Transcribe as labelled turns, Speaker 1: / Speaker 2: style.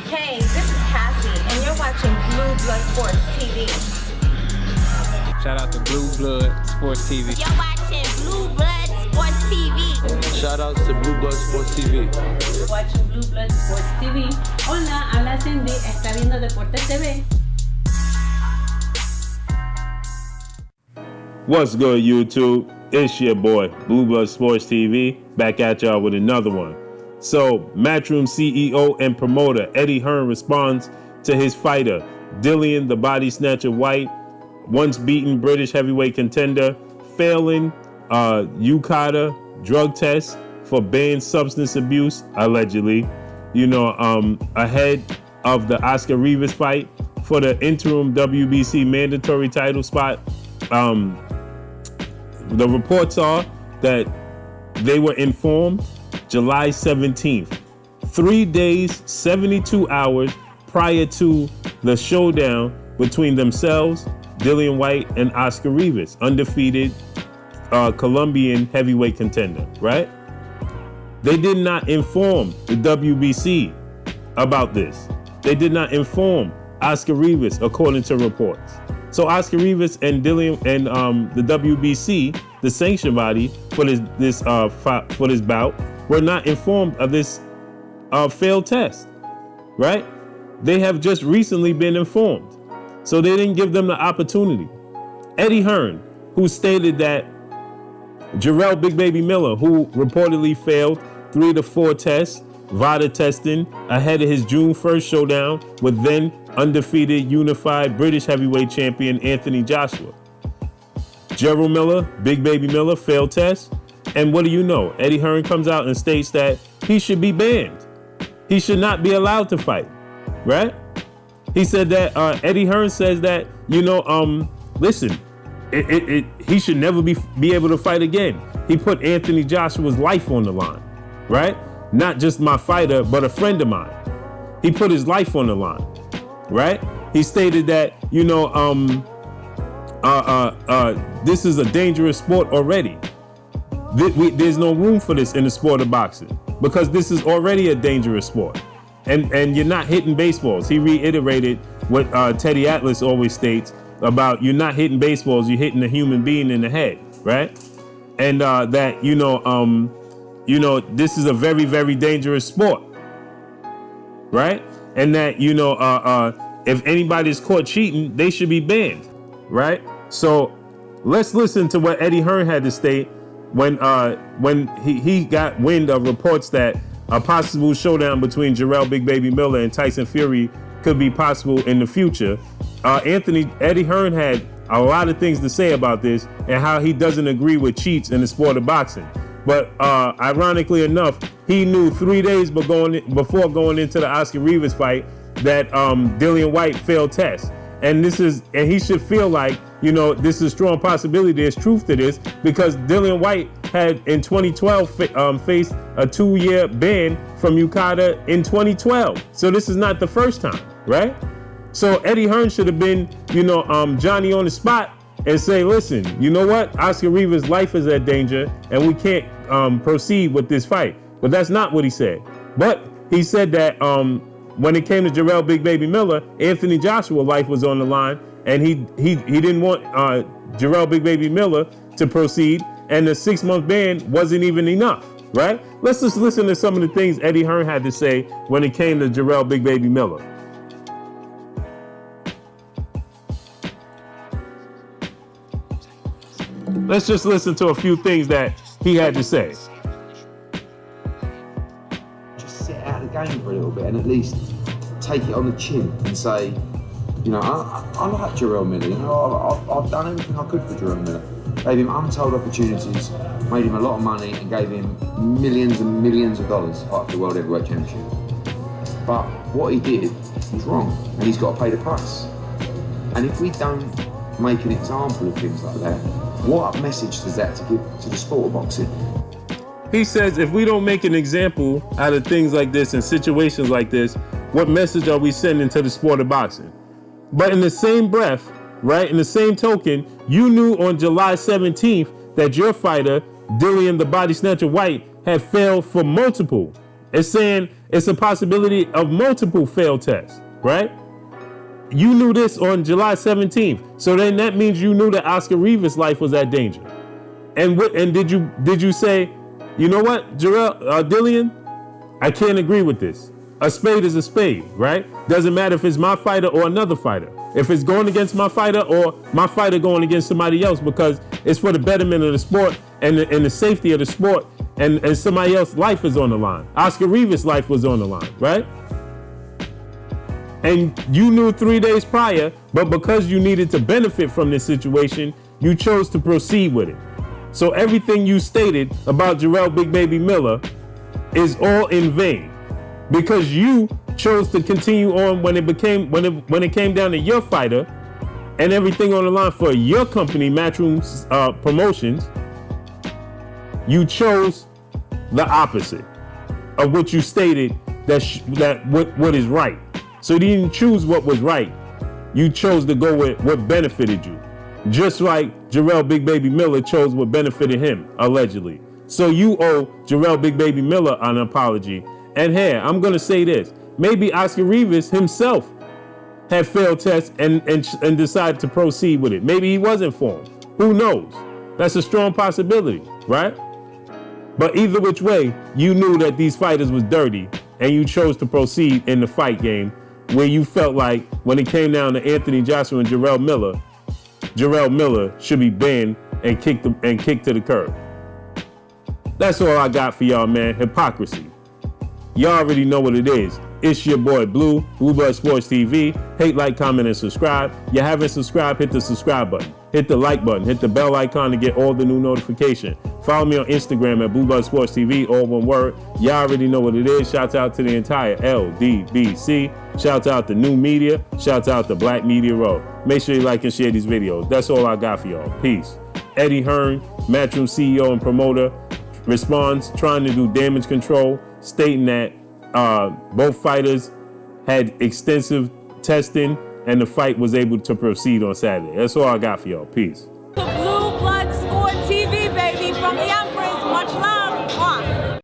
Speaker 1: Hey, this is Cassie, and you're watching Blue Blood Sports TV.
Speaker 2: Shout out to Blue Blood Sports TV.
Speaker 3: You're watching Blue Blood Sports TV.
Speaker 4: Shout outs to Blue Blood Sports TV.
Speaker 5: You're watching Blue Blood Sports TV. Hola, habla Cindy, está viendo Deportes TV.
Speaker 6: What's good, YouTube? It's your boy, Blue Blood Sports TV, back at y'all with another one. So, Matchroom CEO and promoter Eddie Hearn responds to his fighter, DILLIAN the Body Snatcher Whyte, once beaten British heavyweight contender, failing UCADA drug test for banned substance abuse, allegedly, ahead of the Oscar Rivas fight for the interim WBC mandatory title spot. The reports are that they were informed July 17th, 3 days, 72 hours prior to the showdown between themselves, DILLIAN Whyte and Oscar Rivas, undefeated Colombian heavyweight contender, right? They did not inform the WBC about this. They did not inform Oscar Rivas, according to reports. So Oscar Rivas and DILLIAN and the WBC, the sanction body for this bout, were not informed of this failed test, right? They have just recently been informed, so they didn't give them the opportunity. Eddie Hearn, who stated that Jarrell Big Baby Miller, who reportedly failed 3 to 4 tests, VADA testing, ahead of his June 1st showdown with then undefeated unified British heavyweight champion Anthony Joshua. Gerald Miller, Big Baby Miller, failed test. And what do you know? Eddie Hearn comes out and states that he should be banned. He should not be allowed to fight, right? He said that, Eddie Hearn says that, listen, he should never be able to fight again. He put Anthony Joshua's life on the line, right? Not just my fighter, but a friend of mine. He put his life on the line, right? He stated that, this is a dangerous sport already. There's no room for this in the sport of boxing because this is already a dangerous sport. And you're not hitting baseballs. He reiterated what Teddy Atlas always states about you're not hitting baseballs, you're hitting a human being in the head, right? And that, this is a very, very dangerous sport, right? And that, if anybody's caught cheating, they should be banned, right? So let's listen to what Eddie Hearn had to state when he got wind of reports that a possible showdown between Jarrell Big Baby Miller and Tyson Fury could be possible in the future. Eddie Hearn had a lot of things to say about this and how he doesn't agree with cheats in the sport of boxing. But ironically enough, he knew 3 days before going into the Oscar Rivas fight that DILLIAN Whyte failed test. And he should feel like, this is a strong possibility there's truth to this because DILLIAN Whyte had in 2012 faced a 2-year ban from UCADA in 2012. So this is not the first time, right? So Eddie Hearn should have been, Johnny on the spot and say, listen, you know what? Oscar Rivas' life is at danger and we can't proceed with this fight. But that's not what he said. But he said that when it came to Jarrell Big Baby Miller, Anthony Joshua's life was on the line and he didn't want Jarrell Big Baby Miller to proceed, and the 6-month ban wasn't even enough, right? Let's just listen to some of the things Eddie Hearn had to say when it came to Jarrell Big Baby Miller. Let's just listen to a few things that he had to say.
Speaker 7: Just sit out of the game for a little bit and at least take it on the chin and say, I like Jarrell Miller. I've done everything I could for Jarrell Miller. Gave him untold opportunities, made him a lot of money and gave him millions and millions of dollars to fight for the World Heavyweight Championship. But what he did was wrong and he's got to pay the price. And if we don't make an example of things like that, what message does that to give to the sport of boxing?
Speaker 6: He says if we don't make an example out of things like this and situations like this, what message are we sending to the sport of boxing? But in the same breath, right, in the same token, you knew on July 17th that your fighter, DILLIAN the Body Snatcher Whyte, had failed for multiple It's saying it's a possibility of multiple failed tests, right? You knew this on July 17th. So then that means you knew that Oscar Rivas' life was at danger. And did you say, you know what, DILLIAN, I can't agree with this. A spade is a spade, right? Doesn't matter if it's my fighter or another fighter. If it's going against my fighter or my fighter going against somebody else, because it's for the betterment of the sport and the safety of the sport, and somebody else's life is on the line. Oscar Rivas' life was on the line, right? And you knew 3 days prior, but because you needed to benefit from this situation, you chose to proceed with it. So everything you stated about Jarrell Big Baby Miller is all in vain, because you chose to continue on when it came down to your fighter and everything on the line for your company, MATCHROOM Promotions. You chose the opposite of what you stated what is right. So you didn't choose what was right. You chose to go with what benefited you. Just like Jarrell Big Baby Miller chose what benefited him, allegedly. So you owe Jarrell Big Baby Miller an apology. And here, I'm gonna say this. Maybe Oscar Rivas himself had failed tests and decided to proceed with it. Maybe he was informed. Who knows? That's a strong possibility, right? But either which way, you knew that these fighters was dirty and you chose to proceed in the fight game where you felt like when it came down to Anthony Joshua and Jarrell Miller should be banned and kicked to the curb. That's all I got for y'all, man. Hypocrisy. Y'all already know what it is. It's your boy Blue Blood Sports TV. Hate, like, comment, and subscribe. You haven't subscribed, hit the subscribe button. Hit the like button. Hit the bell icon to get all the new notifications. Follow me on Instagram at Blue Blood Sports TV, all one word. Y'all already know what it is. Shouts out to the entire LDBC. Shouts out to New Media. Shouts out to Black Media Row. Make sure you like and share these videos. That's all I got for y'all. Peace. Eddie Hearn, MATCHROOM CEO and promoter, responds trying to do damage control, stating that both fighters had extensive testing and the fight was able to proceed on Saturday. That's all I got for y'all. Peace.
Speaker 1: Blue Blood Sport TV, baby, from the